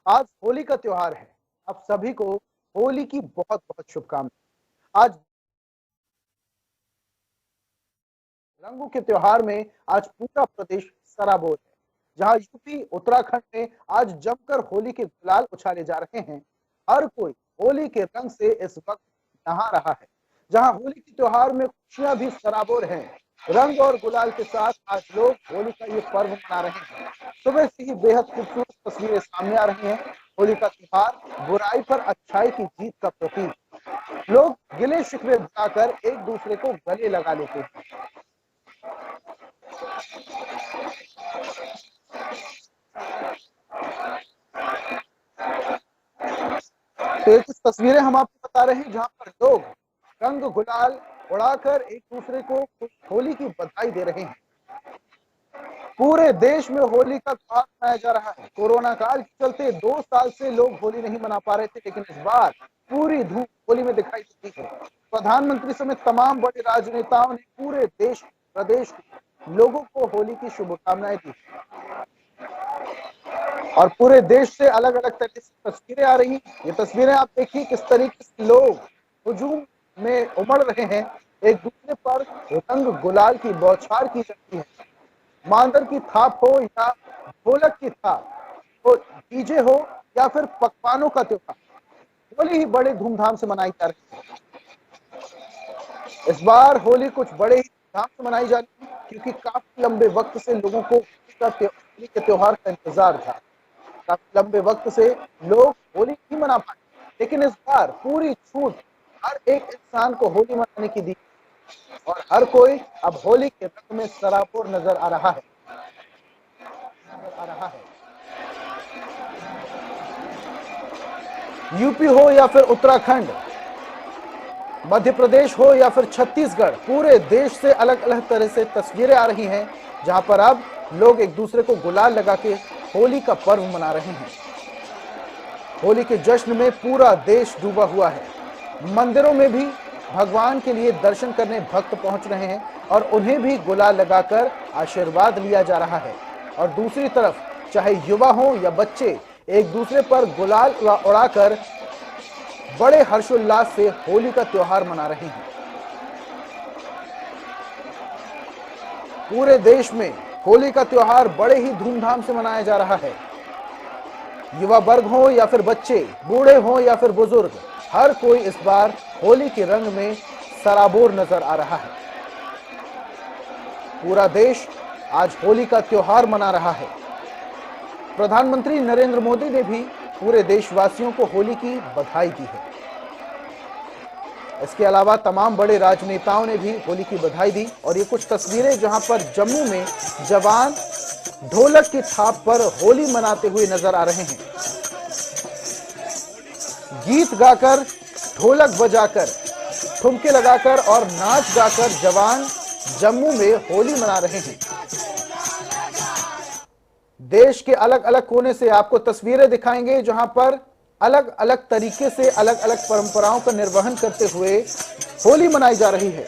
आज होली का त्योहार है। आप सभी को होली की बहुत बहुत शुभकामनाएं। आज रंगों के त्योहार में आज पूरा प्रदेश सराबोर है। जहां यूपी उत्तराखंड में आज जमकर होली के गुलाल उछाले जा रहे हैं। हर कोई होली के रंग से इस वक्त नहा रहा है। जहां होली के त्योहार में खुशियां भी सराबोर हैं। रंग और गुलाल के साथ आज लोग होली का ये पर्व मना रहे हैं। सुबह से ही बेहद खूबसूरत तस्वीरें सामने आ रही हैं। होली का त्योहार बुराई पर अच्छाई की जीत का प्रतीक। लोग गिले शिकवे भुलाकर एक दूसरे को गले लगा लेते हैं। तो ये कुछ तस्वीरें हम आपको बता रहे हैं जहां पर लोग रंग गुलाल उड़ाकर एक दूसरे को होली की बधाई दे रहे हैं। पूरे देश में होली का त्योहार मनाया जा रहा है। कोरोना काल के चलते 2 साल से लोग होली नहीं मना पा रहे थे, लेकिन इस बार पूरी धूम होली में दिखाई देती है। प्रधानमंत्री समेत तमाम बड़े राजनेताओं ने पूरे देश प्रदेश के लोगों को होली की शुभकामनाएं दी और पूरे देश से अलग अलग तरीके से तस्वीरें आ रही। ये तस्वीरें आप देखिए किस तरीके से लोग हुजूम में उमड़ रहे हैं। एक दूसरे पर रंग गुलाल की बौछार की जाती है। मांदर की थाप हो या ढोलक की थाप हो, डीजे हो या फिर पकवानों का त्योहार, होली ही बड़े धूमधाम से मनाई जा रही है। इस बार होली कुछ बड़े ही धूमधाम से मनाई जा रही है क्योंकि काफी लंबे वक्त से लोगों को होली के त्योहार का इंतजार था। काफी लंबे वक्त से लोग होली नहीं मना पाए, लेकिन इस बार पूरी छूट हर एक इंसान को होली मनाने की दी और हर कोई अब होली के रंग में सराबोर नजर आ रहा है। यूपी हो या फिर उत्तराखंड, मध्य प्रदेश हो या फिर छत्तीसगढ़, पूरे देश से अलग अलग तरह से तस्वीरें आ रही हैं जहां पर अब लोग एक दूसरे को गुलाल लगा के होली का पर्व मना रहे हैं। होली के जश्न में पूरा देश डूबा हुआ है। मंदिरों में भी भगवान के लिए दर्शन करने भक्त पहुंच रहे हैं और उन्हें भी गुलाल लगाकर आशीर्वाद लिया जा रहा है। और दूसरी तरफ चाहे युवा हो या बच्चे एक दूसरे पर गुलाल उड़ाकर बड़े हर्षोल्लास से होली का त्योहार मना रहे हैं। पूरे देश में होली का त्योहार बड़े ही धूमधाम से मनाया जा रहा है। युवा वर्ग हो या फिर बच्चे, बूढ़े हो या फिर बुजुर्ग, हर कोई इस बार होली के रंग में सराबोर नजर आ रहा है। पूरा देश आज होली का त्योहार मना रहा है। प्रधानमंत्री नरेंद्र मोदी ने भी पूरे देशवासियों को होली की बधाई दी है। इसके अलावा तमाम बड़े राजनेताओं ने भी होली की बधाई दी और ये कुछ तस्वीरें जहां पर जम्मू में जवान ढोलक की थाप पर होली मनाते हुए नजर आ रहे हैं। गीत गाकर, ढोलक बजाकर, ठुमके लगाकर और नाच गाकर जवान जम्मू में होली मना रहे हैं। देश के अलग अलग कोने से आपको तस्वीरें दिखाएंगे जहां पर अलग अलग तरीके से अलग अलग परंपराओं का निर्वहन करते हुए होली मनाई जा रही है।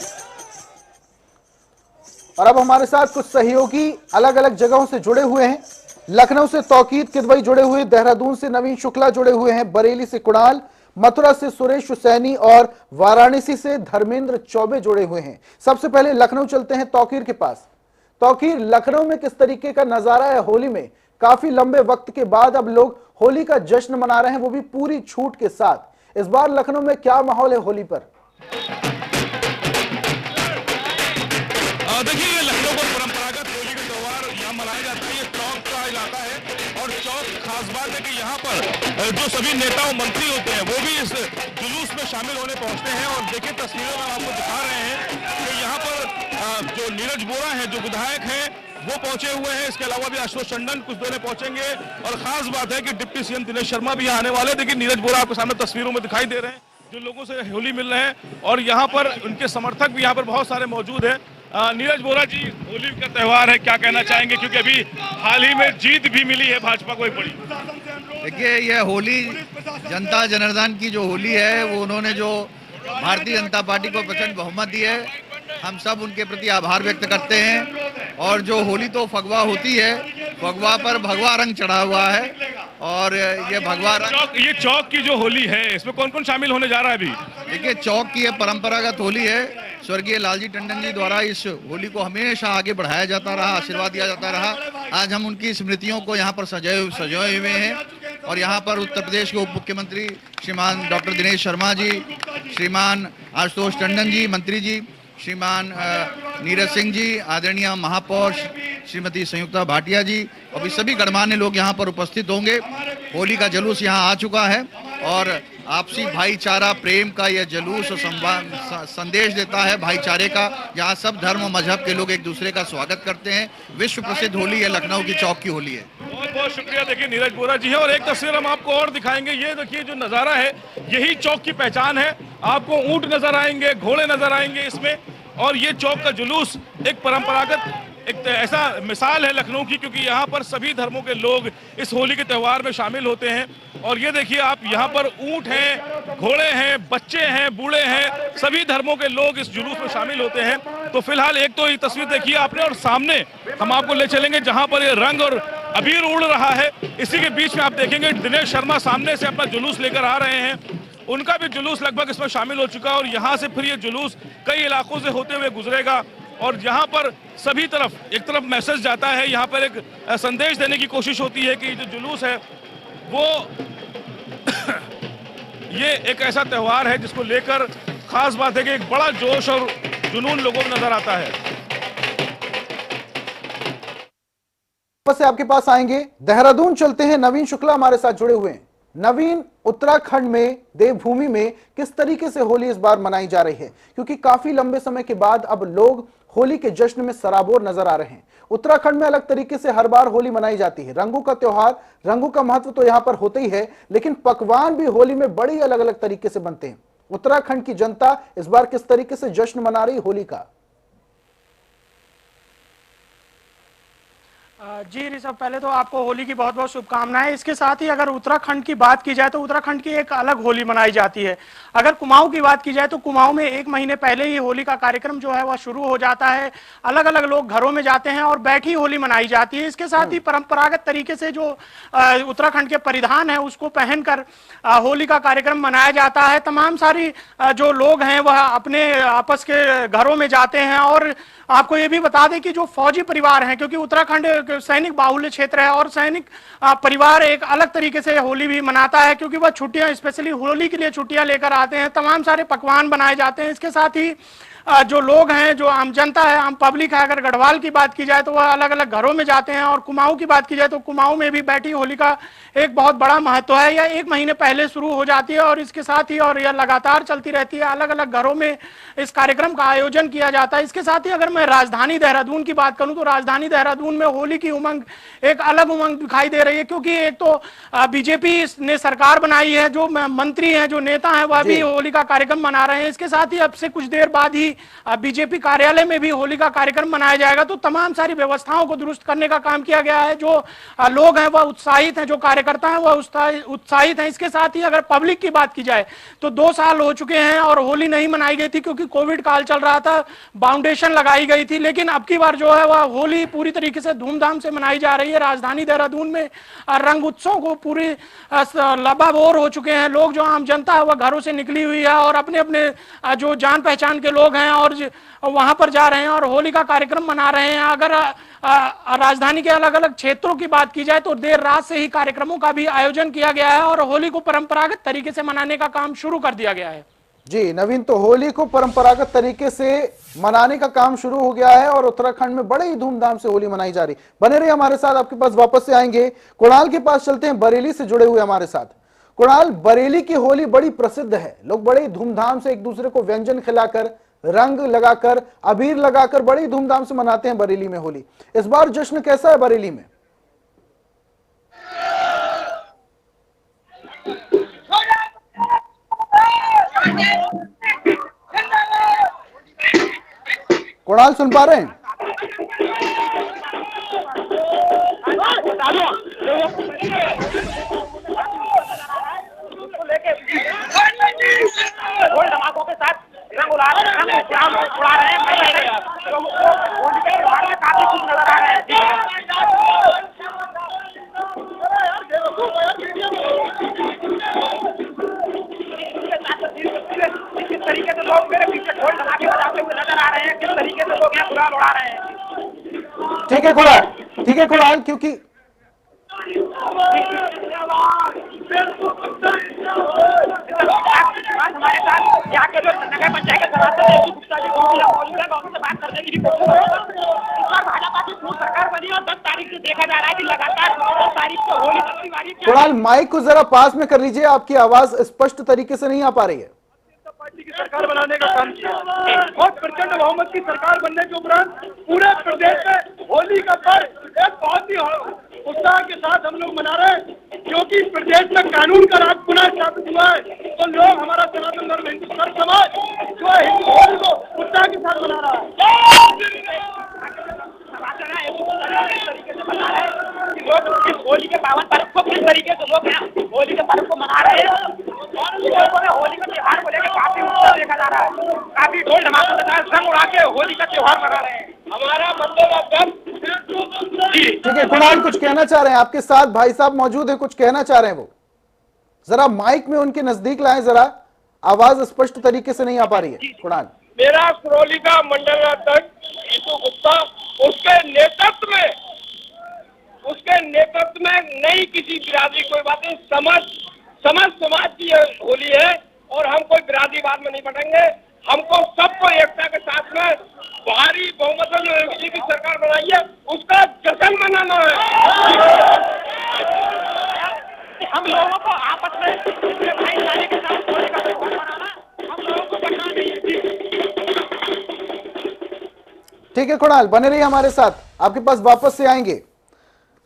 और अब हमारे साथ कुछ सहयोगी अलग अलग जगहों से जुड़े हुए हैं। लखनऊ से तौकीद किदवई जुड़े हुए, देहरादून से नवीन शुक्ला जुड़े हुए हैं, बरेली से कुणाल, मथुरा से सुरेश हुसैनी और वाराणसी से धर्मेंद्र चौबे जुड़े हुए हैं। सबसे पहले लखनऊ चलते हैं तौकीर के पास। तौकीर, लखनऊ में किस तरीके का नजारा है होली में? काफी लंबे वक्त के बाद अब लोग होली का जश्न मना रहे हैं, वो भी पूरी छूट के साथ। इस बार लखनऊ में क्या माहौल है होली पर? देखिए, ये लखनऊ का परंपरागत होली का त्योहार यहाँ मनाया जाता है। ये चौक का इलाका है और चौक खास बात है कि यहाँ पर जो सभी नेता और मंत्री होते हैं वो भी इस जुलूस में शामिल होने पहुंचते हैं। और देखिए तस्वीरों में आपको दिखा रहे हैं कि यहाँ पर जो नीरज बोरा है, जो विधायक है, वो पहुंचे हुए हैं। इसके अलावा भी आशुतोष टंडन कुछ देर में पहुंचेंगे और खास बात है कि डिप्टी सीएम दिनेश शर्मा भी यहाँ आने वाले। देखिए नीरज बोरा आपके सामने तस्वीरों में दिखाई दे रहे हैं, जो लोगों से होली मिल रहे हैं और यहाँ पर उनके समर्थक भी यहाँ पर बहुत सारे मौजूद हैं। नीरज बोरा जी, होली का त्योहार है, क्या कहना चाहेंगे? क्योंकि अभी हाल ही में जीत भी मिली है भाजपा को एक बड़ी। देखिए, यह होली जनता जनार्दन की जो होली है, वो उन्होंने जो भारतीय जनता पार्टी को प्रचंड बहुमत दी है, हम सब उनके प्रति आभार व्यक्त करते हैं। और जो होली तो फगवा होती है, भगवा पर भगवा रंग चढ़ा हुआ है और ये भगवा रंग, ये चौक की जो होली है इसमें कौन कौन शामिल होने जा रहा है अभी? देखिए चौक की ये परंपरागत होली है। स्वर्गीय लालजी टंडन जी द्वारा इस होली को हमेशा आगे बढ़ाया जाता रहा, आशीर्वाद दिया जाता रहा। आज हम उनकी स्मृतियों को यहाँ पर सजाए हुए हैं और यहाँ पर उत्तर प्रदेश के उप मुख्यमंत्री श्रीमान डॉक्टर दिनेश शर्मा जी, श्रीमान आशुतोष टंडन जी मंत्री जी, श्रीमान नीरज सिंह जी, आदरणीय महापौर श्रीमती संयुक्ता भाटिया जी और भी सभी गणमान्य लोग यहाँ पर उपस्थित होंगे। होली का जुलूस यहाँ आ चुका है और आपसी भाईचारा प्रेम का यह जुलूस संदेश देता है भाईचारे का, जहाँ सब धर्म और मजहब के लोग एक दूसरे का स्वागत करते हैं। विश्व प्रसिद्ध होली है, लखनऊ की चौक की होली है। बहुत बहुत शुक्रिया। देखिए नीरज बोरा जी है और एक तस्वीर हम आपको और दिखाएंगे। ये देखिए जो नजारा है यही चौक की पहचान है। आपको ऊंट नजर आएंगे, घोड़े नजर आएंगे इसमें, और ये चौक का जुलूस एक परंपरागत एक ऐसा मिसाल है लखनऊ की, क्योंकि यहाँ पर सभी धर्मों के लोग इस होली के त्यौहार में शामिल होते हैं। और ये देखिए आप, यहाँ पर ऊंट हैं, घोड़े हैं, बच्चे हैं, बूढ़े हैं, सभी धर्मों के लोग इस जुलूस में शामिल होते हैं। तो फिलहाल एक तो ये तस्वीर देखिए आपने, और सामने हम आपको ले चलेंगे जहाँ पर ये रंग और अबीर उड़ रहा है। इसी के बीच में आप देखेंगे दिनेश शर्मा सामने से अपना जुलूस लेकर आ रहे हैं। उनका भी जुलूस लगभग इसमें शामिल हो चुका है और यहाँ से फिर ये जुलूस कई इलाकों से होते हुए गुजरेगा और यहाँ पर सभी तरफ एक तरफ मैसेज जाता है, यहाँ पर एक संदेश देने की कोशिश होती है कि जो जुलूस है वो ये एक ऐसा त्यौहार है जिसको लेकर खास बात है कि एक बड़ा जोश और जुनून लोगों में नजर आता है। से आपके पास आएंगे, देहरादून चलते हैं। नवीन शुक्ला हमारे साथ जुड़े हुए हैं। नवीन, उत्तराखंड में देवभूमि में किस तरीके से होली इस बार मनाई जा रही है, क्योंकि काफी लंबे समय के बाद अब लोग होली के जश्न में सराबोर नजर आ रहे हैं। उत्तराखंड में अलग तरीके से हर बार होली मनाई जाती है। रंगों का त्योहार, रंगों का महत्व तो यहां पर होता ही है, लेकिन पकवान भी होली में बड़ी अलग अलग तरीके से बनते हैं। उत्तराखंड की जनता इस बार किस तरीके से जश्न मना रही होली का? जी ऋषभ, पहले तो आपको होली की बहुत बहुत शुभकामनाएं। इसके साथ ही अगर उत्तराखंड की बात की जाए तो उत्तराखंड की एक अलग होली मनाई जाती है। अगर कुमाऊं की बात की जाए तो कुमाऊं में 1 महीने पहले ही होली का कार्यक्रम जो है वह शुरू हो जाता है। अलग अलग लोग घरों में जाते हैं और बैठी होली मनाई जाती है। इसके साथ ही परंपरागत तरीके से जो उत्तराखंड के परिधान है उसको पहनकर होली का कार्यक्रम मनाया जाता है। तमाम सारी जो लोग हैं वह अपने आपस के घरों में जाते हैं। और आपको ये भी बता दें कि जो फौजी परिवार हैं, क्योंकि उत्तराखंड सैनिक बाहुल्य क्षेत्र है और सैनिक परिवार एक अलग तरीके से होली भी मनाता है, क्योंकि वह छुट्टियां स्पेशली होली के लिए छुट्टियां लेकर आते हैं। तमाम सारे पकवान बनाए जाते हैं। इसके साथ ही जो लोग हैं, जो आम जनता है, आम पब्लिक है, अगर गढ़वाल की बात की जाए तो वह अलग अलग घरों में जाते हैं। और कुमाऊं की बात की जाए तो कुमाऊं में भी बैठी होली का एक बहुत बड़ा महत्व है। यह 1 महीने पहले शुरू हो जाती है और इसके साथ ही और यह लगातार चलती रहती है। अलग अलग घरों में इस कार्यक्रम का आयोजन किया जाता है। इसके साथ ही अगर मैं राजधानी देहरादून की बात करूं तो राजधानी देहरादून में होली की उमंग एक अलग उमंग दिखाई दे रही है, क्योंकि एक तो बीजेपी ने सरकार बनाई है, जो मंत्री हैं, जो नेता हैं, वह भी होली का कार्यक्रम मना रहे हैं। इसके साथ ही अब से कुछ देर बाद ही बीजेपी कार्यालय में भी होली का कार्यक्रम मनाया जाएगा। तो तमाम सारी व्यवस्थाओं को दुरुस्त करने का काम किया गया है। जो लोग हैं वह उत्साहित हैं, जो कार्यकर्ता हैं वह उत्साहित हैं। इसके साथ ही अगर पब्लिक की बात की जाए तो 2 साल हो चुके हैं और होली नहीं मनाई गई थी, क्योंकि कोविड काल चल रहा था, बाउंडेशन लगाई गई थी। लेकिन अब की बार जो है वह होली पूरी तरीके से धूमधाम से मनाई जा रही है। राजधानी देहरादून में रंग उत्सव को पूरी लबाबोर हो चुके हैं। लोग, जो आम जनता है, वह घरों से निकली हुई है और अपने अपने जो जान पहचान के लोग हैं और वहां पर जा रहे हैं और होली का कार्यक्रम मना रहे हैं। अगर राजधानी के अलग अलग क्षेत्रों की बात की जाए तो देर रात से ही कार्यक्रमों का भी आयोजन किया गया है और होली को परंपरागत तरीके से मनाने का काम शुरू कर दिया गया है। जी नवीन, तो होली को परंपरागत तरीके से मनाने का काम शुरू हो गया है और उत्तराखंड में बड़े ही धूमधाम से होली मनाई जा रही। बने रहिए हमारे साथ, आपके पास वापस से आएंगे। कुणाल के पास चलते हैं, बरेली से जुड़े हुए हमारे साथ। कुणाल, बरेली की होली बड़ी प्रसिद्ध है। लोग बड़े धूमधाम से एक दूसरे को व्यंजन खिलाकर, रंग लगाकर, अबीर लगाकर बड़ी धूमधाम से मनाते हैं बरेली में होली। इस बार जश्न कैसा है बरेली में? कुणाल, सुन पा रहे हैं? धमाकों के साथ रंग उड़ा रहे हैं, काफी खुश नजर आ रहे हैं। मना रहे हैं। ठीक है कुणाल, ठीक है कुणाल, क्योंकि आज हमारे साथ यहाँ के जो नगर पंचायत के सदस्य हैं, गुप्ता जी को उनसे बात करने की भी कोशिश कर रहे हैं। इस बार भाजपा की पूर्ण सरकार बनी और 10 तारीख से देखा जा रहा है कि लगातार 10 तारीख को होली फैस्टिवल कुणाल माइक को जरा पास में कर लीजिए, आपकी आवाज स्पष्ट तरीके से नहीं आ पा रही है। पार्टी की सरकार बनाने का काम किया और प्रचंड बहुमत की सरकार बनने के उपरांत पूरे प्रदेश में होली का पर्व एक बहुत ही उत्साह के साथ हम लोग मना रहे हैं, क्योंकि प्रदेश में कानून का राज पुनः स्थापित हुआ है। तो लोग, हमारा सनातन धर्म हिंदू समाज जो है हिंदू होली को उत्साह के साथ मना रहा है। लोग इस होली के पावन पर्व को किस तरीके से लोग होली के पर्व को मना रहे हैं और लोगों में होली के त्योहार को लेकर काफी उत्साह देखा जा रहा है। काफी ढोल धमाकों के साथ रंग उड़ा के होली का त्योहार मना रहे हैं। हमारा मतलब ठीक है कुणाल, कुछ कहना चाह रहे हैं, आपके साथ भाई साहब मौजूद है, कुछ कहना चाह रहे हैं, वो जरा माइक में उनके नजदीक लाएं, जरा आवाज स्पष्ट तरीके से नहीं आ पा रही है। कुणाल, मेरा करौली का मंडल अध्यक्ष यीशु गुप्ता, उसके नेतृत्व में नहीं किसी बिरादरी कोई बात नहीं, समझ समाज की होली है और हम कोई बिरादरीवाद में नहीं बटेंगे। हमको सबको एकता के साथ में भारी बहुमत में जो एनडीए की सरकार बनाई है उसका जश्न मनाना है। हम लोगों को आपस में भाईचारे के साथ होली का त्योहार मनाना, हम लोगों को बचना नहीं है। ठीक है कुणाल, बने रहिए हमारे साथ, आपके पास वापस से आएंगे।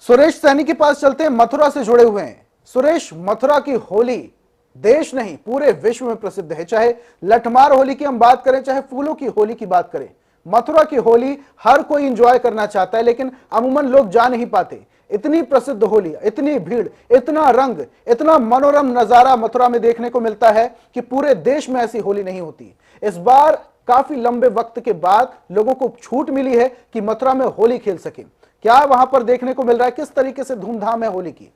सुरेश सैनी के पास चलते हैं, मथुरा से जुड़े हुए हैं। सुरेश, मथुरा की होली देश नहीं पूरे विश्व में प्रसिद्ध है, चाहे लठमार होली की हम बात करें, चाहे फूलों की होली की बात करें। मथुरा की होली हर कोई एंजॉय करना चाहता है, लेकिन अमूमन लोग जा नहीं पाते। इतनी प्रसिद्ध होली, इतनी भीड़, इतना रंग, इतना मनोरम नजारा मथुरा में देखने को मिलता है कि पूरे देश में ऐसी होली नहीं होती। इस बार काफी लंबे वक्त के बाद लोगों को छूट मिली है कि मथुरा में होली खेल सके। क्या वहां पर देखने को मिल रहा है, किस तरीके से धूमधाम है होली की?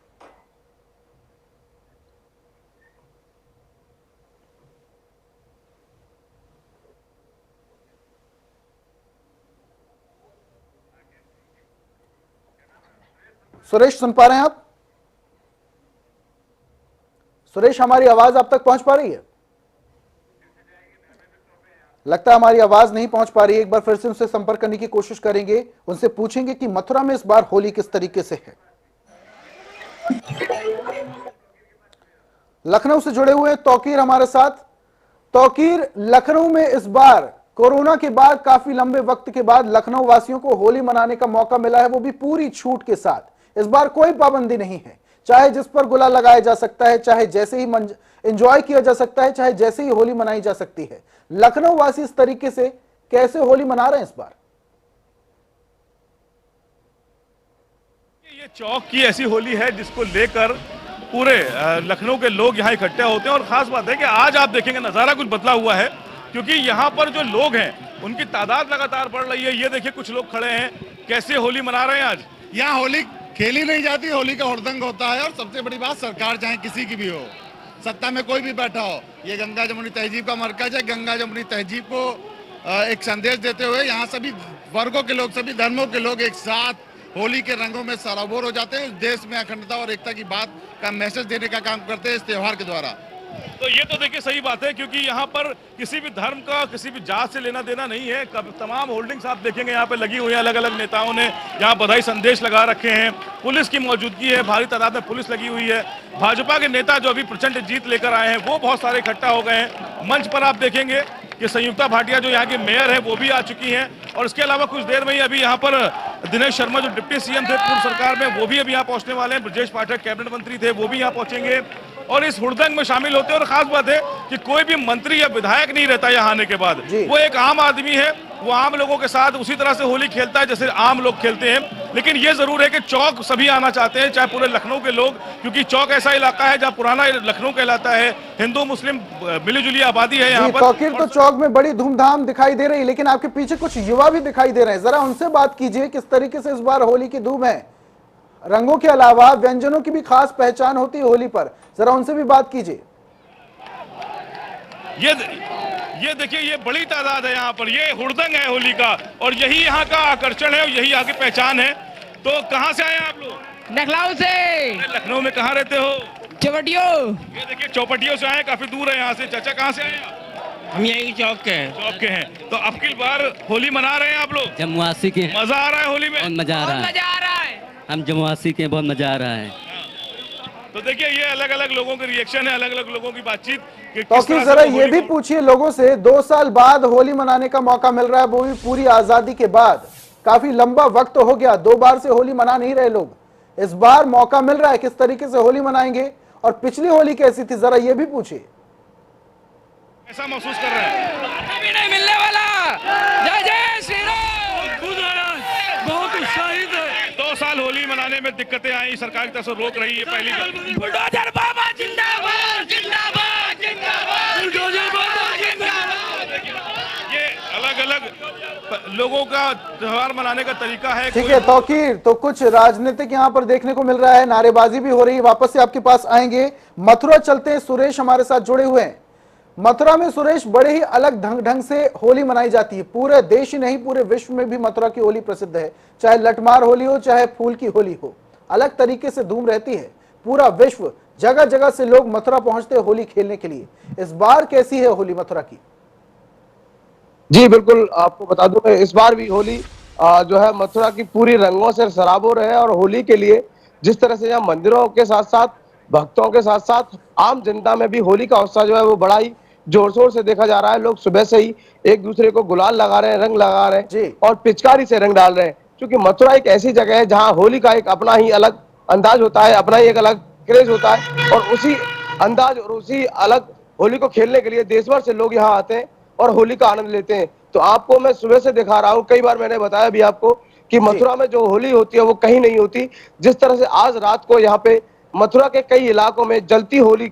सुरेश, सुन पा रहे हैं आप? सुरेश, हमारी आवाज आप तक पहुंच पा रही है? लगता है हमारी आवाज नहीं पहुंच पा रही है। एक बार फिर से उनसे संपर्क करने की कोशिश करेंगे, उनसे पूछेंगे कि मथुरा में इस बार होली किस तरीके से है। लखनऊ से जुड़े हुए तौकीर हमारे साथ। तौकीर, लखनऊ में इस बार कोरोना के बाद काफी लंबे वक्त के बाद लखनऊ वासियों को होली मनाने का मौका मिला है, वो भी पूरी छूट के साथ। इस बार कोई पाबंदी नहीं है, चाहे जिस पर गुलाल लगाया जा सकता है, चाहे जैसे ही एंजॉय किया जा सकता है, चाहे जैसे ही होली मनाई जा सकती है। लखनऊ वासी इस तरीके से कैसे होली मना रहे हैं इस बार? ये चौक की ऐसी होली है जिसको लेकर पूरे लखनऊ के लोग यहाँ इकट्ठे होते हैं। और खास बात है कि आज आप देखेंगे नजारा कुछ बदला हुआ है, क्योंकि यहाँ पर जो लोग हैं उनकी तादाद लगातार बढ़ रही है। ये देखिए कुछ लोग खड़े हैं, कैसे होली मना रहे हैं आज। यहाँ होली खेली नहीं जाती, होली का हुड़दंग होता है। और सबसे बड़ी बात, सरकार चाहे किसी की भी हो, सत्ता में कोई भी बैठा हो, ये गंगा जमुनी तहजीब का मरकज है। गंगा जमुनी तहजीब को एक संदेश देते हुए यहाँ सभी वर्गों के लोग, सभी धर्मों के लोग एक साथ होली के रंगों में सराबोर हो जाते हैं। देश में अखंडता और एकता की बात का मैसेज देने का काम करते हैं इस त्योहार के द्वारा। तो ये तो देखिए सही बात है, क्योंकि यहाँ पर किसी भी धर्म का, किसी भी जात से लेना देना नहीं है। तमाम होल्डिंग्स आप देखेंगे यहाँ पे लगी हुई है, अलग अलग नेताओं ने यहाँ बधाई संदेश लगा रखे हैं। पुलिस की मौजूदगी है, भारी तादाद में पुलिस लगी हुई है। भाजपा के नेता जो अभी प्रचंड जीत लेकर आए हैं वो बहुत सारे इकट्ठा हो गए हैं। मंच पर आप देखेंगे कि संयुक्ता भाटिया जो यहाँ की मेयर है वो भी आ चुकी हैं, और इसके अलावा कुछ देर में ही अभी यहाँ पर दिनेश शर्मा जो डिप्टी सीएम थे पूर्व सरकार में, वो भी अभी यहाँ पहुंचने वाले हैं। ब्रजेश पाठक कैबिनेट मंत्री थे, वो भी यहाँ पहुंचेंगे और इस हुड़दंग में शामिल होते हैं। और खास बात है कि कोई भी मंत्री या विधायक नहीं रहता यहाँ आने के बाद, वो एक आम आदमी है, वो आम लोगों के साथ उसी तरह से होली खेलता है जैसे आम लोग खेलते हैं। लेकिन ये जरूर है कि चौक सभी आना चाहते हैं, चाहे पूरे लखनऊ के लोग, क्योंकि चौक ऐसा इलाका है जहाँ पुराना लखनऊ कहलाता है, हिंदू मुस्लिम मिलीजुली आबादी है यहाँ पर। तौकीर, तो चौक में बड़ी धूमधाम दिखाई दे रही है, लेकिन आपके पीछे कुछ युवा भी दिखाई दे रहे हैं, जरा उनसे बात कीजिए किस तरीके से इस बार होली की धूम है। रंगों के अलावा व्यंजनों की भी खास पहचान होती है होली पर, जरा उनसे भी बात कीजिए। ये देखिए, ये बड़ी तादाद है यहाँ पर, ये हुड़दंग है होली का, और यही यहाँ का आकर्षण है और यही यहाँ की पहचान है। तो कहाँ से आए हैं आप लोग? लखनऊ से। लखनऊ में कहाँ रहते हो? चौपटियों। ये देखिए, चौपटियों से आए, काफी दूर है यहाँ से। चाचा कहाँ से आए हैं? हम यही चौक के हैं। चौक के हैं। तो अब की बार होली मना रहे हैं आप लोग? जमुआसी के। मजा आ रहा है होली में? बहुत मजा आ रहा है। हम जमुआसी के, बहुत मजा आ रहा है। तो देखिए ये अलग अलग लोगों के रिएक्शन है, अलग अलग लोगों की बातचीत। तो जरा ये भी पूछिए लोगों से, 2 साल बाद होली मनाने का मौका मिल रहा है, वो भी पूरी आजादी के बाद। काफी लंबा वक्त हो गया, 2 बार से होली मना नहीं रहे लोग, इस बार मौका मिल रहा है, किस तरीके से होली मनाएंगे और पिछली होली कैसी थी, जरा ये भी पूछिए। ऐसा महसूस कर रहे हैं? अभी नहीं मिलने वाला। जय जय श्री राम। बहुत उत्साहित है। 2 साल होली मनाने में दिक्कतें आई, सरकार की तरफ से रोक रही है। पहली बुलडोजर बाबा जिंदाबाद जिंदाबाद जिंदाबाद। बुलडोजर बाबा जिंदाबाद। ये अलग अलग लोगों का त्योहार मनाने का तरीका है। ठीक है तौकीर, तो कुछ राजनीतिक यहाँ पर देखने को मिल रहा है, नारेबाजी भी हो रही है। वापस से आपके पास आएंगे, मथुरा चलते हैं, सुरेश हमारे साथ जुड़े हुए हैं। मथुरा में सुरेश, बड़े ही अलग ढंग से होली मनाई जाती है, पूरे देश ही नहीं पूरे विश्व में भी मथुरा की होली प्रसिद्ध है। चाहे लठमार होली हो, चाहे फूल की होली हो, अलग तरीके से धूम रहती है। पूरा विश्व, जगह जगह से लोग मथुरा पहुंचते हैं होली खेलने के लिए। इस बार कैसी है होली मथुरा की? जी बिल्कुल, आपको बता दूं इस बार भी होली जो है मथुरा की पूरी रंगों से सराबोर है। और होली के लिए जिस तरह से यहाँ मंदिरों के साथ साथ भक्तों के साथ साथ आम जनता में भी होली का उत्साह जो है वो बड़ा ही जोर शोर से देखा जा रहा है। लोग सुबह से ही एक दूसरे को गुलाल लगा रहे हैं, रंग लगा रहे हैं और पिचकारी से रंग डाल रहे हैं। क्योंकि मथुरा एक ऐसी जगह है जहाँ होली का एक अपना ही अलग अंदाज होता है, अपना ही एक अलग क्रेज होता है। और उसी अंदाज और उसी अलग होली को खेलने के लिए देश भर से लोग यहाँ आते हैं और होली का आनंद लेते हैं। तो आपको मैं सुबह से दिखा रहा हूँ, कई बार मैंने बताया भी आपको कि मथुरा में जो होली होती है वो कहीं नहीं होती। जिस तरह से आज रात को यहाँ पे मथुरा के कई इलाकों में जलती होली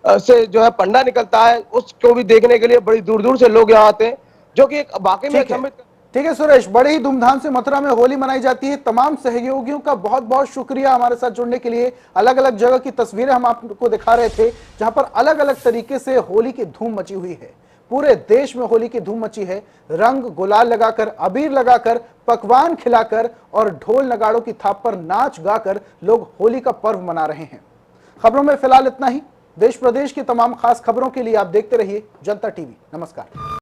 से जो है पंडा निकलता है, उसको भी देखने के लिए बड़ी दूर दूर से लोग यहाँ आते हैं, जो कि एक वाकई में ठीक है सुरेश, बड़े ही धूमधाम से मथुरा में होली मनाई जाती है। तमाम सहयोगियों का बहुत बहुत शुक्रिया हमारे साथ जुड़ने के लिए। अलग अलग जगह की तस्वीरें हम आपको दिखा रहे थे जहां पर अलग अलग तरीके से होली की धूम मची हुई है। पूरे देश में होली की धूम मची है। रंग गुलाल लगाकर, अबीर लगाकर, पकवान खिलाकर और ढोल नगाड़ों की थाप पर नाच गाकर लोग होली का पर्व मना रहे हैं। खबरों में फिलहाल इतना ही। देश प्रदेश की तमाम खास खबरों के लिए आप देखते रहिए जनता टीवी। नमस्कार।